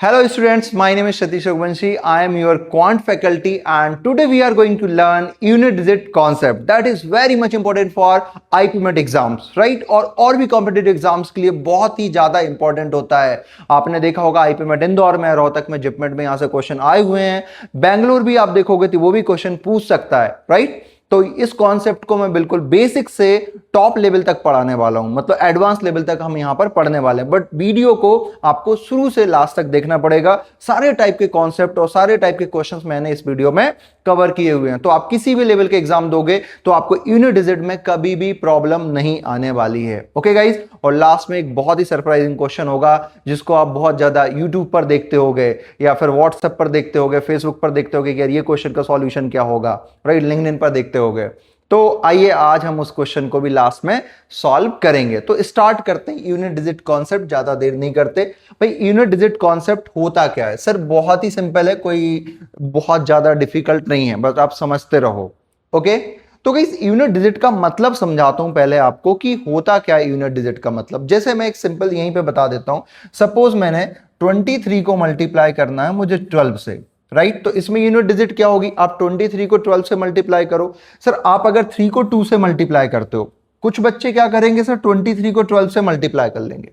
Hello students, my name is Satish Raghuvanshi. I am your quant faculty and today we are going to learn unit digit concept that is very much important for IPMET exams, right? और भी competitive exams के लिए बहुत ही ज्यादा important होता है। आपने देखा होगा IPMET इंदौर में, रोहतक में, जिपमेट में यहाँ से क्वेश्चन आए हुए हैं। बेंगलुरु भी आप देखोगे तो वो भी क्वेश्चन पूछ सकता है, राइट? तो इस कॉन्सेप्ट को मैं बिल्कुल बेसिक से टॉप लेवल तक पढ़ाने वाला हूं, मतलब एडवांस लेवल तक हम यहां पर पढ़ने वाले हैं। बट वीडियो को आपको शुरू से लास्ट तक देखना पड़ेगा। सारे टाइप के कॉन्सेप्ट और सारे टाइप के क्वेश्चंस मैंने इस वीडियो में कवर किए हुए हैं। तो आप किसी भी लेवल के एग्जाम दोगे तो आपको यूनिट डिजिट में कभी भी प्रॉब्लम नहीं आने वाली है। ओके गाइज, और लास्ट में एक बहुत ही सरप्राइजिंग क्वेश्चन होगा जिसको आप बहुत ज्यादा यूट्यूब पर देखते होगे या फिर व्हाट्सएप पर देखते होगे, फेसबुक पर देखते होगे कि यार ये क्वेश्चन का सॉल्यूशन क्या होगा, राइट? लिंक्डइन पर देखते होगे। तो आइए आज हम उस क्वेश्चन को भी लास्ट में सॉल्व करेंगे। तो स्टार्ट करते हैं यूनिट डिजिट कॉन्सेप्ट, ज्यादा देर नहीं करते। भाई यूनिट डिजिट कॉन्सेप्ट होता क्या है? सर बहुत ही सिंपल है, कोई बहुत ज्यादा डिफिकल्ट नहीं है, बस आप समझते रहो। ओके, तो इस यूनिट डिजिट का मतलब समझाता हूं पहले आपको कि होता क्या है यूनिट डिजिट का मतलब। जैसे मैं एक सिंपल यहीं पे बता देता हूं। सपोज मैंने 23 को मल्टीप्लाई करना है मुझे 12 से, राइट? तो इसमें यूनिट डिजिट क्या होगी? आप 23 को 12 से मल्टीप्लाई करो। सर आप अगर 3 को 2 से मल्टीप्लाई करते हो, कुछ बच्चे क्या करेंगे सर, 23 को 12 से मल्टीप्लाई कर लेंगे,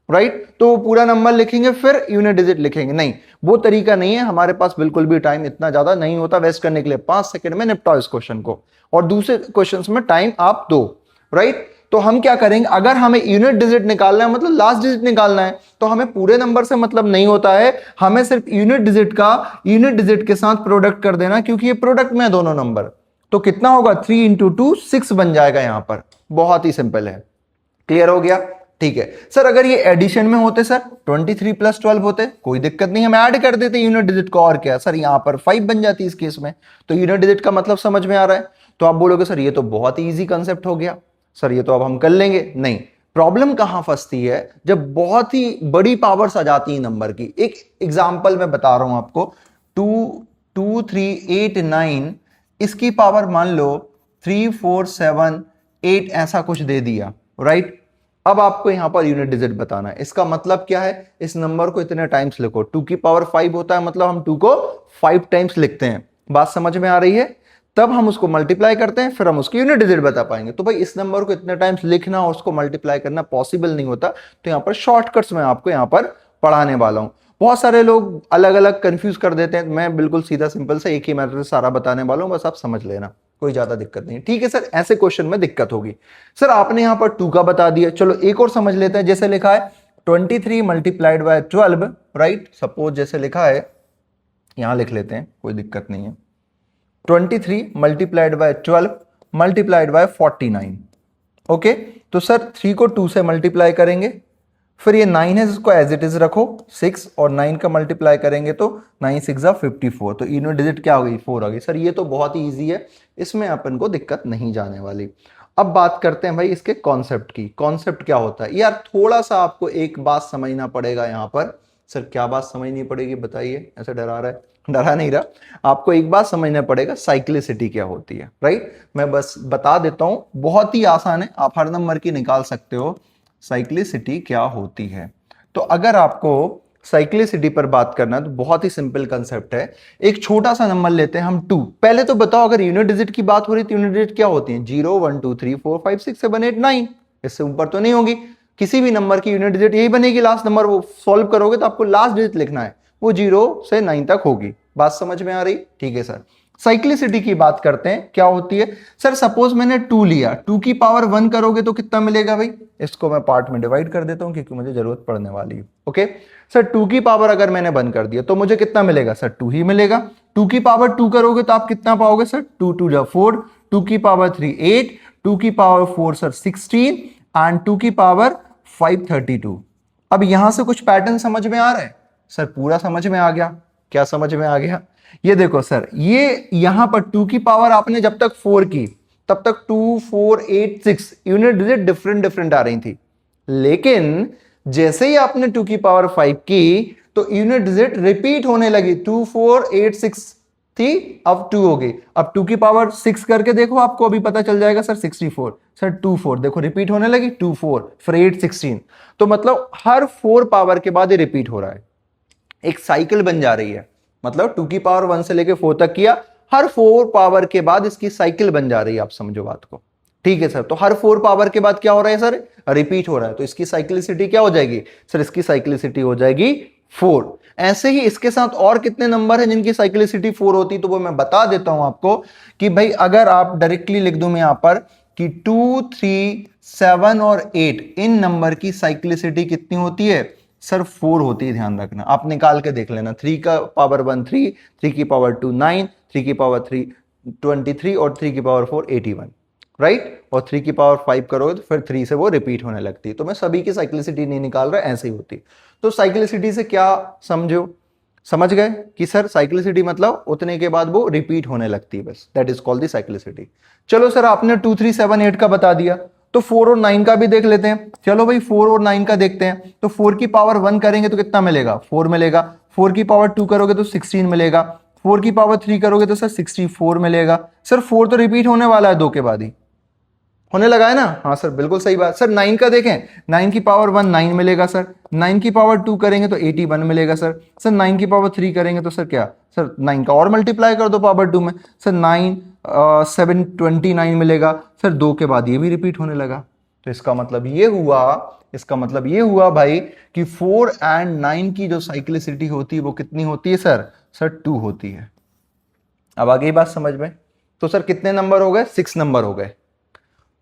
राइट? तो पूरा नंबर लिखेंगे फिर यूनिट डिजिट लिखेंगे। नहीं, वो तरीका नहीं है। हमारे पास बिल्कुल भी टाइम इतना ज्यादा नहीं होता वेस्ट करने के लिए। 5 सेकंड में निपटाओ इस क्वेश्चन को और दूसरे क्वेश्चन में टाइम आप दो, राइट? तो हम क्या करेंगे, अगर हमें यूनिट डिजिट निकालना है, मतलब लास्ट डिजिट निकालना है, तो हमें पूरे नंबर से मतलब नहीं होता है। हमें सिर्फ यूनिट डिजिट के साथ प्रोडक्ट कर देना, क्योंकि ये प्रोडक्ट में है दोनों नंबर। तो कितना होगा? 3 इंटू 2 6 बन जाएगा यहां पर। बहुत ही सिंपल है। क्लियर हो गया? ठीक है सर, अगर ये एडिशन में होते सर 23 प्लस 12 होते, कोई दिक्कत नहीं, हम ऐड कर देते यूनिट डिजिट को। और क्या सर, यहां पर 5 बन जाती इस केस में। तो यूनिट डिजिट का मतलब समझ में आ रहा है? तो आप बोलोगे सर ये तो बहुत ही ईजी कंसेप्ट हो गया, सर ये तो अब हम कर लेंगे। नहीं, प्रॉब्लम कहां फंसती है? जब बहुत ही बड़ी पावर्स आ जाती है नंबर की। एक एग्जांपल मैं बता रहा हूं आपको। 2 2 3 8 9, इसकी पावर मान लो 3 4 7 8 ऐसा कुछ दे दिया, राइट? अब आपको यहां पर यूनिट डिजिट बताना है। इसका मतलब क्या है? इस नंबर को इतने टाइम्स लिखो। 2 की पावर 5 होता है, मतलब हम 2 को 5 टाइम्स लिखते हैं। बात समझ में आ रही है? तब हम उसको मल्टीप्लाई करते हैं, फिर हम उसकी यूनिट डिजिट बता पाएंगे। तो भाई इस नंबर को इतने टाइम्स लिखना और उसको मल्टीप्लाई करना पॉसिबल नहीं होता। तो यहां पर शॉर्टकट्स मैं आपको यहां पर पढ़ाने वाला हूं। बहुत सारे लोग अलग अलग कंफ्यूज कर देते हैं। मैं बिल्कुल सीधा सिंपल से एक ही मेथड से सारा बताने वाला हूं, बस आप समझ लेना, कोई ज्यादा दिक्कत नहीं। ठीक है सर, ऐसे क्वेश्चन में दिक्कत होगी। सर आपने यहां पर 2 का बता दिया, चलो एक और समझ लेते हैं। जैसे लिखा है 23 मल्टीप्लाइड बाय 12, राइट? सपोज जैसे लिखा है, यहां लिख लेते हैं, कोई दिक्कत नहीं है। 23 multiplied by 12 multiplied by 49। Okay, तो सर 3 को 2 से मल्टीप्लाई करेंगे, फिर ये 9 है जिसको एज इट इज रखो, 6 और 9 का मल्टीप्लाई करेंगे तो 9 6 54। तो यूनिट डिजिट क्या हो गई? 4 आ गई। सर ये तो बहुत ही ईजी है, इसमें अपन को दिक्कत नहीं जाने वाली। अब बात करते हैं भाई इसके कॉन्सेप्ट की। कॉन्सेप्ट क्या होता है यार? थोड़ा सा आपको एक बात समझना पड़ेगा यहां पर। सर क्या बात समझनी पड़ेगी बताइए? ऐसे डरा रहा है? डरा नहीं रहा। आपको एक बात समझना पड़ेगा, साइक्लिसिटी क्या होती है, राइट? मैं बस बता देता हूं, बहुत ही आसान है, आप हर नंबर की निकाल सकते हो। साइक्लिसिटी क्या होती है? तो अगर आपको साइक्लिसिटी पर बात करना है तो बहुत ही सिंपल कंसेप्ट है। एक छोटा सा नंबर लेते हैं हम 2। पहले तो बताओ, अगर यूनिट डिजिट की बात हो रही तो यूनिट डिजिट क्या होती है? 0 1 2 3 4 5 6 7 8 9। इससे ऊपर तो नहीं होगी। किसी भी नंबर की यूनिट डिजिट यही बनेगी, लास्ट नंबर। वो सॉल्व करोगे तो आपको लास्ट डिजिट लिखना है, वो 0 से 9 तक होगी। बात समझ में आ रही? ठीक है सर, साइक्लिसिटी की बात करते हैं, क्या होती है? सर सपोज मैंने 2 लिया, 2 की पावर 1 करोगे तो कितना मिलेगा भाई? इसको मैं पार्ट में डिवाइड कर देता हूं क्योंकि मुझे जरूरत पड़ने वाली है। ओके सर, 2 की पावर अगर मैंने 1 कर दिया तो मुझे कितना मिलेगा? सर 2 ही मिलेगा। 2 की पावर 2 करोगे तो आप कितना पाओगे? सर 2 2 जा 4, 2 की पावर 3 8, 2 की पावर 4 सर 16 एंड 2 की पावर 5 32। अब यहां से कुछ पैटर्न समझ में आ रहा है? सर पूरा समझ में आ गया। क्या समझ में आ गया? ये देखो सर, ये यहां पर 2 की पावर आपने जब तक 4 की तब तक 2 4 8 6 यूनिट डिजिट डिफरेंट डिफरेंट आ रही थी। लेकिन जैसे ही आपने 2 की पावर 5 की तो यूनिट डिजिट रिपीट होने लगी। 2 4 8 6 थी, अब 2 हो गई। अब 2 की पावर 6 करके देखो, आपको अभी पता चल जाएगा सर 64। सर 2 4 देखो रिपीट होने लगी, 2 4 फिर 8 16। तो मतलब हर 4 पावर के बाद ये रिपीट हो रहा है। एक साइकिल बन जा रही है, मतलब 2 की पावर 1 से लेके 4 तक किया, हर 4 पावर के बाद इसकी साइकिल बन जा रही है, आप समझो बात को। ठीक है सर, तो हर 4 पावर के बाद क्या हो रहा है सर, रिपीट हो रहा है, तो इसकी साइक्लिसिटी क्या हो जाएगी सर, इसकी साइक्लिसिटी हो जाएगी 4। ऐसे ही इसके साथ और कितने नंबर हैं जिनकी साइक्लिसिटी 4 होती, तो वो मैं बता देता हूं आपको कि भाई अगर आप डायरेक्टली लिख दूं मैं यहां पर कि 2, 3, 7 और 8 इन नंबर की साइक्लिसिटी कितनी होती है सर, 4 होती है। ध्यान रखना, आप निकाल के देख लेना, 3 का पावर 1 3, 3 की पावर 2 9, 3 की पावर 3 23 और 3 की पावर 4 81, राइट। और 3 की पावर 5 करोगे तो फिर 3 से वो रिपीट होने लगती है। तो मैं सभी की साइक्लिसिटी नहीं निकाल रहा, ऐसे ही होती। तो साइक्लिसिटी से क्या समझ गए कि सर साइक्लिसिटी मतलब उतने के बाद वो रिपीट होने लगती है, बस that is called the cyclicity. चलो सर आपने 2 3 7 8 का बता दिया, तो 4 और 9 का भी देख लेते हैं। चलो भाई 4 और 9 का देखते हैं। तो 4 की पावर 1 करेंगे तो कितना मिलेगा, 4 मिलेगा। 4 की पावर 2 करोगे तो 16 मिलेगा। 4 की पावर 3 करोगे तो सर 64 मिलेगा। सर 4 तो रिपीट होने वाला है 2 के बाद ही, होने लगा है ना। हाँ सर बिल्कुल सही बात। सर 9 का देखें, 9 की पावर 1 9 मिलेगा सर। 9 की पावर 2 करेंगे तो 81 मिलेगा सर। सर 9 की पावर 3 करेंगे तो सर क्या, सर 9 का और मल्टीप्लाई कर दो पावर 2 में, सर 9 7 29 मिलेगा। सर 2 के बाद ये भी रिपीट होने लगा। तो इसका मतलब ये हुआ भाई कि 4 एंड 9 की जो साइक्लिसिटी होती है वो कितनी होती है सर 2 होती है। अब आगे बात समझ में। तो सर कितने नंबर हो गए, 6 नंबर हो गए।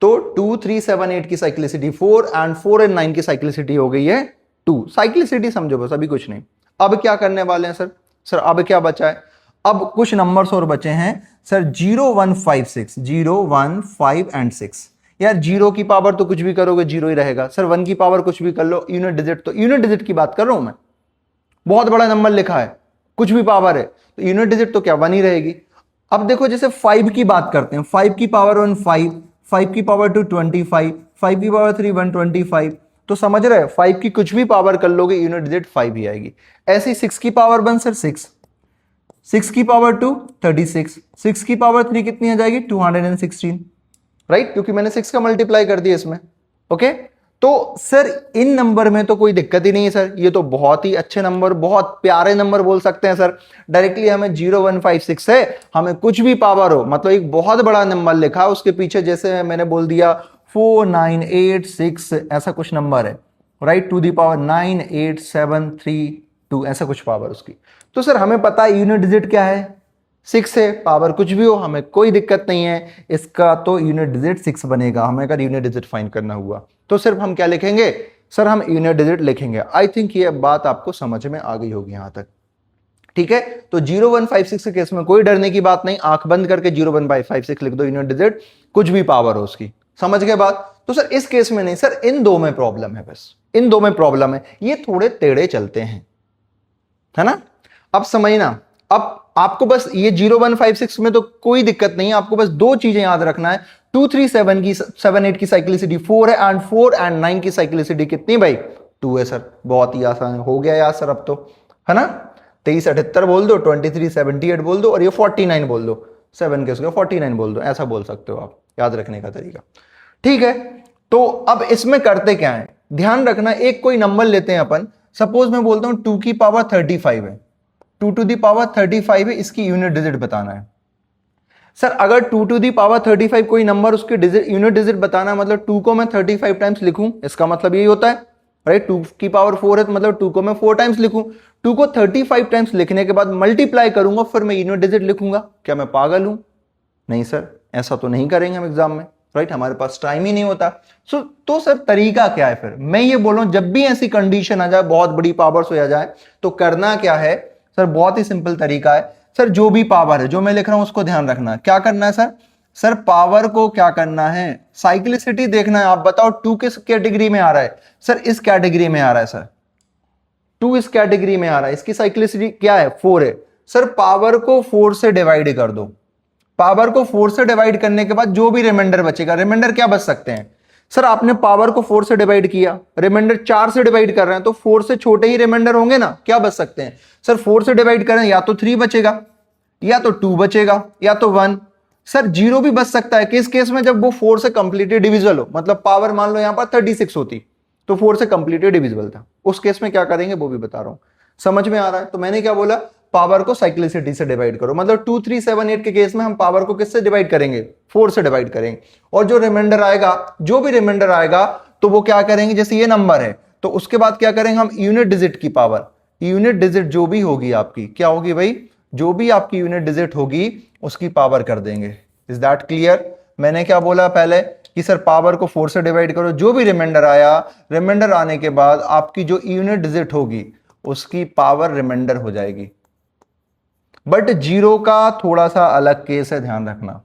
तो 2 3 7 8 की साइक्लिसिटी 4 एंड 9 की साइक्लिसिटी हो गई है 2। साइक्लिसिटी समझो बस, अभी कुछ नहीं। अब क्या करने वाले हैं सर अब क्या बचा है, अब कुछ नंबर्स और बचे हैं सर 0 1 5 6, 0 1 5 एंड 6। यार 0 की पावर तो कुछ भी करोगे 0 ही रहेगा सर, 1 की पावर कुछ भी कर लो, यूनिट डिजिट, तो यूनिट डिजिट की बात कर रहा हूं मैं। बहुत बड़ा नंबर लिखा है, कुछ भी पावर है, तो यूनिट डिजिट तो क्या 1 ही रहेगी। अब देखो जैसे 5 की बात करते हैं, 5 की पावर 1 5, 5 की पावर 2 25, 5 की पावर 3 125। तो समझ रहे हैं 5 की कुछ भी पावर कर लोगे यूनिट डिजिट 5 ही आएगी। ऐसे 6 की पावर 1 सर 6, 6 की पावर 2 36, 6 की पावर 3 कितनी आ जाएगी 216, राइट, क्योंकि मैंने 6 का मल्टीप्लाई कर दिया इसमें। ओके, तो सर इन नंबर में तो कोई दिक्कत ही नहीं है सर, ये तो बहुत ही अच्छे नंबर, बहुत प्यारे नंबर बोल सकते हैं सर। डायरेक्टली हमें 0 1 5 6 है, हमें कुछ भी पावर हो, मतलब एक बहुत बड़ा नंबर लिखा है, उसके पीछे जैसे मैंने बोल दिया 4 9 8 6 ऐसा कुछ नंबर है, राइट, टू दी पावर 9 8 7 3 2 ऐसा कुछ पावर उसकी। तो सर हमें पता है यूनिट डिजिट क्या है 6 है, पावर कुछ भी हो हमें कोई दिक्कत नहीं है, इसका तो यूनिट डिजिट 6 बनेगा हमें अगर यूनिट डिजिट फाइंड करना हुआ। तो सिर्फ हम क्या लिखेंगे सर, हम यूनिट डिजिट लिखेंगे। आई थिंक ये बात आपको समझ में आ गई होगी यहां तक, ठीक है। तो 0 1 5 6 के केस में कोई डरने की बात नहीं, आंख बंद करके 0 1 5 6 लिख दो, यूनिट डिजिट कुछ भी पावर हो उसकी, समझ गए बात। तो सर इस केस में नहीं सर, इन दो में प्रॉब्लम है, बस इन दो में प्रॉब्लम है, ये थोड़े टेढ़े चलते हैं, है ना। अब समझना, अब आपको बस ये 0 1 5 6 में तो कोई दिक्कत नहीं है, आपको बस दो चीजें याद रखना है। 2 3 7 8 की साइक्लिसिटी 4 है एंड 4 एंड 9 की साइक्लिसिटी कितनी भाई 2 है सर। बहुत ही आसान हो गया यार सर अब तो, है ना। 23 78 बोल दो, 23 78 बोल दो और ये 49 बोल दो, 7 के उसका 49 बोल दो, ऐसा बोल सकते हो आप, याद रखने का तरीका, ठीक है। तो अब इसमें करते क्या है, ध्यान रखना, एक कोई नंबर लेते हैं अपन, सपोज मैं बोलता हूं 2 की पावर 35 है, 2 टू दी पावर 35 है, इसकी यूनिट डिजिट बताना है। सर अगर 2 टू दी पावर 35 कोई नंबर उसके यूनिट डिजिट बताना है, मतलब 2 को मैं 35 टाइम्स लिखूं, इसका मतलब यही होता है, राइट। 2 की पावर 4 है तो मतलब 2 को मैं 4 टाइम्स लिखूं, 2 को 35 टाइम्स लिखने के बाद मल्टीप्लाई करूंगा, फिर मैं यूनिट डिजिट लिखूंगा। क्या मैं पागल हूं? नहीं सर, ऐसा तो नहीं करेंगे हम एग्जाम में, राइट, हमारे पास टाइम ही नहीं होता। तो सर तरीका क्या है फिर, मैं ये बोल रहा हूं जब भी ऐसी कंडीशन आ जाए, बहुत बड़ी पावर्स हो जाए, तो करना क्या है सर, बहुत ही सिंपल तरीका है सर। जो भी पावर है जो मैं लिख रहा हूं उसको ध्यान रखना, क्या करना है सर पावर को क्या करना है, साइक्लिसिटी देखना है। आप बताओ 2 किस कैटेगरी में आ रहा है सर, इस कैटेगरी में आ रहा है सर, 2 इस कैटेगरी में आ रहा है, इसकी साइक्लिसिटी क्या है 4 है। सर पावर को 4 से डिवाइड कर दो, पावर को 4 से डिवाइड करने के बाद जो भी रिमाइंडर बचेगा, रिमाइंडर क्या बच सकते हैं सर, आपने पावर को 4 से डिवाइड किया, रिमाइंडर 4 से डिवाइड कर रहे हैं, तो 4 से छोटे ही रिमाइंडर होंगे ना, क्या बच सकते हैं सर, 4 से डिवाइड करें या तो 3 बचेगा, या तो 2 बचेगा, या तो 1। सर 0 भी बच सकता है, किस केस में, जब वो 4 से कंप्लीटली डिविजिबल हो, मतलब पावर मान लो यहां पर 36 होती तो 4 से कंप्लीटली डिविजिबल था, उस केस में क्या करेंगे वो भी बता रहा हूं। समझ में आ रहा है? तो मैंने क्या बोला, पावर को साइक्लिसिटी से डिवाइड करो। मतलब 2 3 7 8 के केस में हम पावर को किससे डिवाइड करेंगे, 4 से डिवाइड करेंगे। और जो रिमाइंडर आएगा, जो भी रिमाइंडर आएगा तो वो क्या करेंगे, जैसे ये नंबर है तो उसके बाद क्या करेंगे हम, यूनिट डिजिट की पावर, यूनिट डिजिट जो भी होगी आपकी, क्या होगी भाई, जो भी आपकी यूनिट डिजिट होगी उसकी पावर कर देंगे। Is that clear? मैंने क्या बोला पहले कि सर पावर को 4 से डिवाइड करो, जो भी रिमाइंडर आया, रिमाइंडर आने के बाद आपकी जो यूनिट डिजिट होगी उसकी पावर रिमाइंडर हो जाएगी। बट जीरो का थोड़ा सा अलग केस है, ध्यान रखना।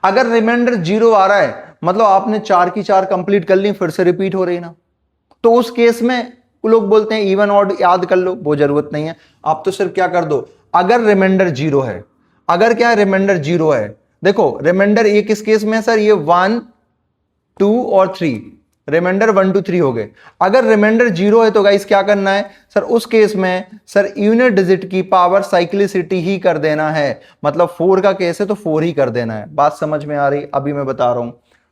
अगर रिमाइंडर जीरो आ रहा है मतलब आपने 4 की 4 कंप्लीट कर ली, फिर से रिपीट हो रही ना, तो उस केस में लोग बोलते हैं इवन ऑड याद कर लो, वो जरूरत नहीं है। आप तो सिर्फ क्या कर दो, अगर रिमाइंडर जीरो है, अगर क्या रिमाइंडर जीरो है, देखो रिमाइंडर ये किस केस में है सर, ये 1 2 और 3, रिमाइंडर 1 2 3 हो गए। अगर रिमाइंडर जीरो है तो गाइस क्या करना है सर, उस केस में सर यूनिट डिजिट की पावर साइक्लिसिटी ही कर देना है। मतलब 4 का केस है तो 4 ही कर देना है। बात समझ में आ रही? अभी मैं बता रहा हूं,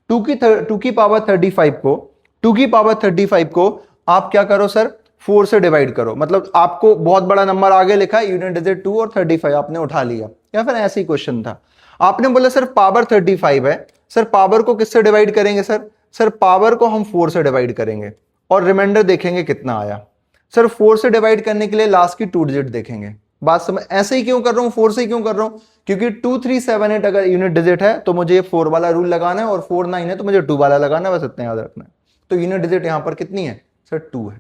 2 की पावर 35 को, 2 की पावर 35 को आप क्या करो सर, 4 से डिवाइड करो। मतलब आपको बहुत बड़ा नंबर आगे लिखा है, यूनिट डिजिट 2 और 35 आपने उठा लिया, या फिर ऐसे ही क्वेश्चन था, आपने बोला सर पावर 35 है, सर पावर को किससे डिवाइड करेंगे सर, सर पावर को हम 4 से डिवाइड करेंगे और रिमाइंडर देखेंगे कितना आया। सर 4 से डिवाइड करने के लिए लास्ट की 2 डिजिट देखेंगे। बात समझ? ऐसे ही क्यों कर रहा हूं, 4 से ही क्यों कर रहा हूं, क्योंकि 2 3 7 8 अगर यूनिट डिजिट है तो मुझे 4 वाला रूल लगाना है, और 4 9 है तो मुझे 2 वाला लगाना है, बस इतना याद रखना है। तो यूनिट डिजिट यहां पर कितनी है सर, 2 है।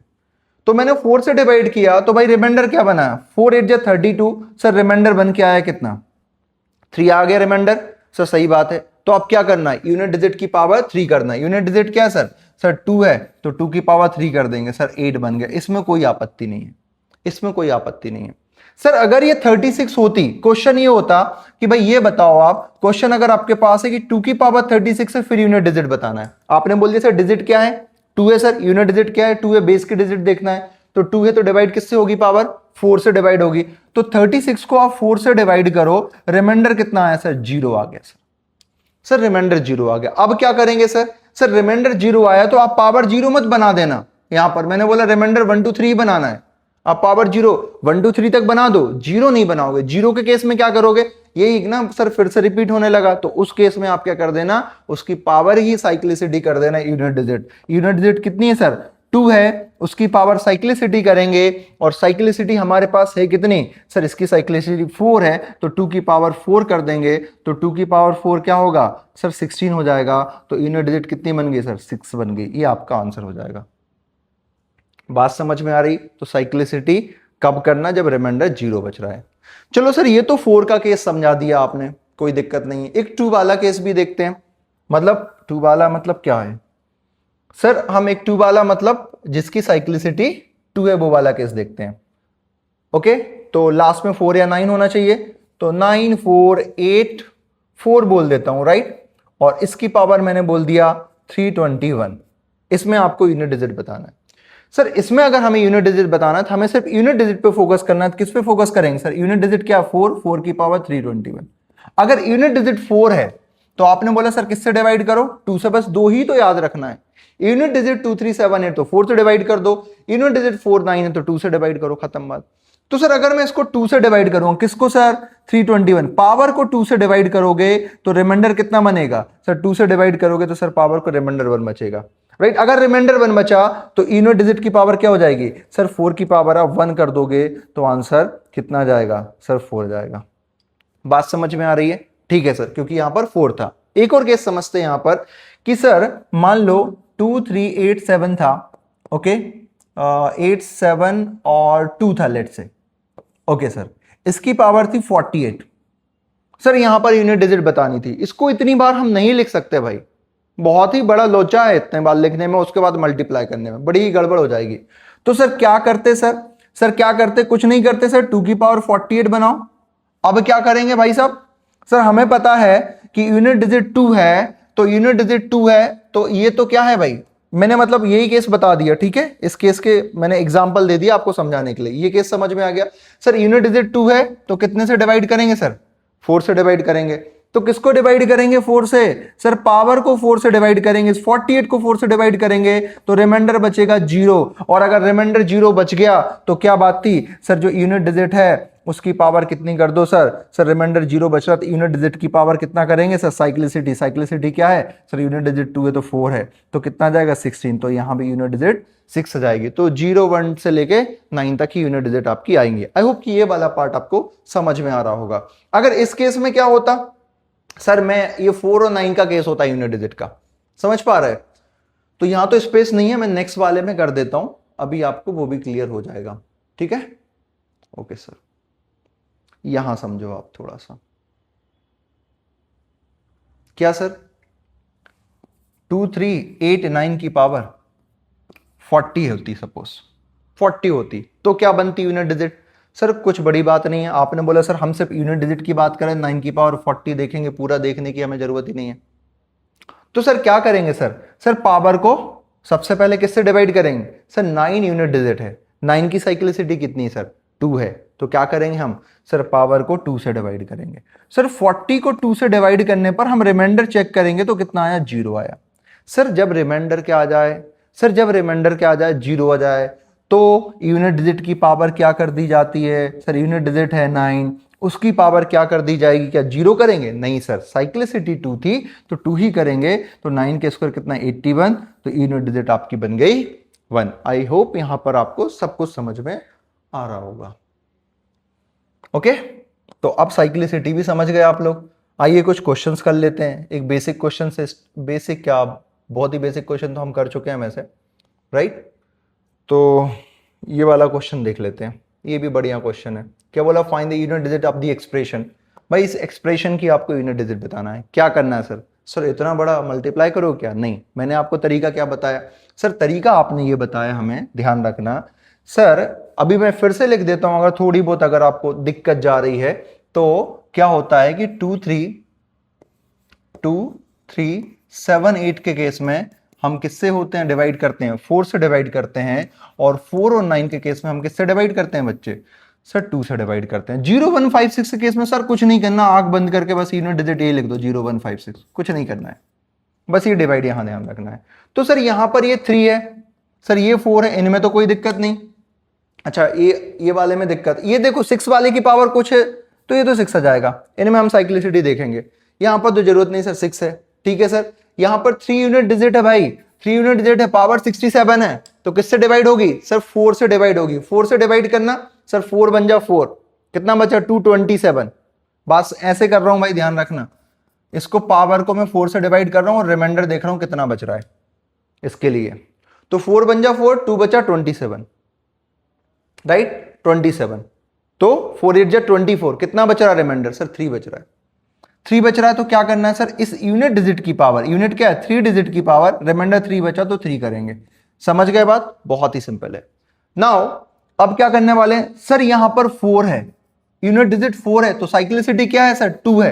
तो मैंने 4 से डिवाइड किया तो भाई रिमाइंडर क्या बना, 4 8 जा 32, सर रिमाइंडर बन के आया कितना, 3 आ गया रिमाइंडर। सर सही बात है, तो अब क्या करना है, यूनिट डिजिट की पावर 3 करना है। यूनिट डिजिट क्या है सर, सर 2 है तो 2 की पावर 3 कर देंगे, सर 8 बन गया। इसमें कोई आपत्ति नहीं है, इसमें कोई आपत्ति नहीं है। सर अगर ये 36 होती, क्वेश्चन ये होता कि भाई ये बताओ आप, क्वेश्चन अगर आपके पास है कि 2 की पावर 36 है फिर यूनिट डिजिट बताना है, आपने बोल दिया सर डिजिट क्या है 2 है, सर यूनिट डिजिट क्या है 2 है, बेस की डिजिट देखना है, तो 2 है तो डिवाइड किससे होगी, पावर 4 से डिवाइड होगी। तो 36 को आप 4 से डिवाइड करो, रिमाइंडर कितना आया सर, 0 आ गया सर। सर रिमाइंडर 0 आ गया। अब क्या करेंगे सर, सर रिमाइंडर 0 आया तो आप पावर 0 मत बना देना, यहां पर मैंने बोला रिमाइंडर 1 2 3 बनाना है, आप पावर 0 1 2 3 तक बना दो, 0 नहीं बनाओगे। 0 के केस में क्या करोगे, यही ना सर फिर से रिपीट होने लगा, तो उस केस में आप क्या कर देना, उसकी पावर ही साइक्लिसिटी कर देना यूनिट डिजिट। यूनिट डिजिट कितनी है सर, 2 है, उसकी पावर साइक्लिसिटी करेंगे, और साइक्लिसिटी हमारे पास है कितनी सर, इसकी साइक्लिसिटी 4 है तो 2 की पावर 4 कर देंगे, तो 2 की पावर 4 क्या होगा सर, 16 हो जाएगा। तो यूनिट डिजिट कितनी बन गई सर, 6 बन गई। ये आपका आंसर हो जाएगा। बात समझ में आ रही? तो साइक्लिसिटी कब करना, जब रिमाइंडर 0 बच रहा है। चलो सर ये तो 4 का केस समझा दिया आपने, कोई दिक्कत नहीं है। एक 2 वाला केस भी देखते हैं। मतलब 2 वाला मतलब क्या है सर, हम एक 2 वाला मतलब जिसकी साइक्लिसिटी 2 है वो वाला केस देखते हैं। ओके, तो लास्ट में 4 या 9 होना चाहिए, तो 9 4 8 4 बोल देता हूं, राइट। और इसकी पावर मैंने बोल दिया 321। इसमें आपको यूनिट डिजिट बताना है। सर इसमें अगर हमें यूनिट डिजिट बताना है तो हमें सिर्फ यूनिट डिजिट पे फोकस करना है। किस पे फोकस करेंगे सर, यूनिट डिजिट क्या, 4 की पावर 321। अगर यूनिट डिजिट 4 है तो आपने बोला सर किससे डिवाइड करो, 2 से, बस 2 ही तो याद रखना है। यूनिट डिजिट 2 3 7 8 तो 4 से डिवाइड कर दो, यूनिट डिजिट 4 9 है तो 2 से डिवाइड करो, खत्म बात। तो सर अगर मैं इसको 2 से डिवाइड करूंगा, किसको सर, 321, पावर को 2 से डिवाइड करोगे तो रिमाइंडर कितना बनेगा सर, 2 से डिवाइड करोगे तो सर पावर को रिमाइंडर 1 बचेगा, राइट। अगर रिमाइंडर 1 बचा तो यूनिट डिजिट की पावर क्या हो जाएगी सर, 4 की पावर आप 1 कर दोगे तो आंसर कितना जाएगा सर, 4 जाएगा। बात समझ में आ रही है? ठीक है सर, क्योंकि यहां पर 4 था। एक और केस समझते हैं यहां पर कि सर मान लो 2 3 8 7 था, ओके, 8 7 और 2 था लेट से, ओके सर, इसकी पावर थी 48। सर यहां पर यूनिट डिजिट बतानी थी। इसको इतनी बार हम नहीं लिख सकते भाई, बहुत ही बड़ा लोचा है इतने बार लिखने में, उसके बाद मल्टीप्लाई करने में बड़ी ही गड़बड़ हो जाएगी। तो सर क्या करते सर क्या करते, कुछ नहीं करते सर, 2 की पावर 48 बनाओ। अब क्या करेंगे भाई साहब, सर हमें पता है कि यूनिट डिजिट 2 है, तो यूनिट डिजिट 2 है तो ये तो क्या है भाई, मैंने मतलब यही केस बता दिया, ठीक है। इस केस के मैंने एग्जांपल दे दिया आपको समझाने के लिए, ये केस समझ में आ गया। सर यूनिट डिजिट 2 है तो कितने से डिवाइड करेंगे सर, 4 से डिवाइड करेंगे। तो किसको डिवाइड करेंगे 4 से? सर पावर को 4 से डिवाइड करेंगे, 48 को 4 से डिवाइड करेंगे तो रिमाइंडर बचेगा 0। और अगर रिमाइंडर 0 बच गया तो क्या बात थी सर, जो यूनिट डिजिट है उसकी पावर कितनी कर दो सर? सर रिमाइंडर 0 बच रहा तो यूनिट डिजिट की पावर कितना करेंगे सर? साइक्लिसिटी, साइक्लिसिटी क्या है सर? यूनिट डिजिट 2 है तो 4 है तो कितना जाएगा 16, तो यहां भी यूनिट डिजिट 6 आ जाएगी। तो 0 1 से लेके 9 तक ही यूनिट डिजिट आपकी आएंगी। आई होप कि ये वाला पार्ट आपको समझ में आ रहा होगा। अगर इस केस में क्या होता सर, मैं ये 4 और 9 का केस होता यूनिट डिजिट का, समझ पा रहे? तो यहां तो स्पेस नहीं है, मैं नेक्स्ट वाले में कर देता हूं, अभी आपको वो भी क्लियर हो जाएगा। ठीक है, ओके सर, यहां समझो आप थोड़ा सा। क्या सर? 2 3 8 9 की पावर 40 होती, सपोज 40 होती तो क्या बनती यूनिट डिजिट? सर कुछ बड़ी बात नहीं है, आपने बोला सर हम सिर्फ यूनिट डिजिट की बात करें, 9 की पावर 40 देखेंगे, पूरा देखने की हमें जरूरत ही नहीं है। तो सर क्या करेंगे सर? सर पावर को सबसे पहले किससे डिवाइड करेंगे? सर 9 यूनिट डिजिट है, 9 की साइक्लिसिटी कितनी है सर? 2 है, तो क्या करेंगे हम? सर पावर को 2 से डिवाइड करेंगे। सर 40 को 2 से डिवाइड करने पर हम रिमाइंडर चेक करेंगे तो कितना आया? 0 आया। सर जब रिमाइंडर क्या आ जाए? सर जब रिमाइंडर क्या आ जाए? 0 आ जाए तो यूनिट डिजिट की पावर क्या कर दी जाती है? सर यूनिट डिजिट है 9, उसकी पावर क्या कर दी जाएगी? क्या 0 करेंगे? नहीं सर, साइक्लिसिटी 2 थी तो 2 ही करेंगे, तो 9 के स्क्वायर कितना? 81, तो यूनिट डिजिट आपकी बन गई 1। आई होप यहां पर आपको सब कुछ समझ में आ रहा होगा। ओके, तो अब साइक्लिसिटी भी समझ गए आप लोग। आइए कुछ क्वेश्चंस कर लेते हैं। एक बेसिक क्वेश्चन से, बेसिक क्या, बहुत ही बेसिक क्वेश्चन तो हम कर चुके हैं वैसे, राइट? तो ये वाला क्वेश्चन देख लेते हैं, ये भी बढ़िया क्वेश्चन है। क्या बोला? Find the unit digit of the expression. भाई इस एक्सप्रेशन की आपको यूनिट डिजिट बताना है। क्या करना है सर? सर इतना बड़ा मल्टीप्लाई करो क्या? नहीं, मैंने आपको तरीका क्या बताया सर? तरीका आपने ये बताया, हमें ध्यान रखना सर। अभी मैं फिर से लिख देता हूं, अगर थोड़ी बहुत अगर आपको दिक्कत जा रही है तो क्या होता है कि 2 3 7 8 के केस में हम किससे होते हैं? डिवाइड करते हैं, 4 से डिवाइड करते हैं। और 4 और 9 के केस में हम किससे डिवाइड करते हैं बच्चे? सर 2 से डिवाइड करते हैं। 0 1 5 6 के केस में सर कुछ नहीं करना, आंख बंद करके बस यूनिट डिजिट ये लिख दो, 0 1 5 6, कुछ नहीं करना है, बस ये डिवाइड यहां ध्यान रखना है। तो सर यहां पर ये 3 है, सर ये 4 है, इनमें तो कोई दिक्कत नहीं। अच्छा ये वाले में दिक्कत, ये देखो 6 वाले की पावर कुछ है तो ये तो 6 आ जाएगा, इनमें हम साइक्लिसिटी देखेंगे। यहां पर तो जरूरत नहीं सर, 6 है, ठीक है सर। यहां पर 3 यूनिट डिजिट है भाई, 3 यूनिट डिजिट है, पावर 67 है, तो किससे डिवाइड होगी? सर 4 से डिवाइड होगी। 4 से डिवाइड करना सर, 4 बन जा 4, कितना बचा? 227। बस ऐसे कर रहा हूं भाई, ध्यान रखना। इसको पावर को मैं 4 से डिवाइड कर रहा हूं और रिमाइंडर देख रहा हूं कितना बच रहा है इसके लिए। तो 4 बन जा 4, 2 बचा 27, राइट? 27, तो 4 8 जा 24, कितना बच रहा है रिमाइंडर? सर 3 बच रहा है। 3 बच रहा है तो क्या करना है सर? इस यूनिट डिजिट की पावर, यूनिट क्या है? 3 डिजिट की पावर, रिमाइंडर 3 बचा तो 3 करेंगे। समझ गए बात? बहुत ही सिंपल है। नाउ अब क्या करने वाले हैं सर? यहां पर 4 है, यूनिट डिजिट 4 है, तो साइक्लिसिटी क्या है सर? 2 है।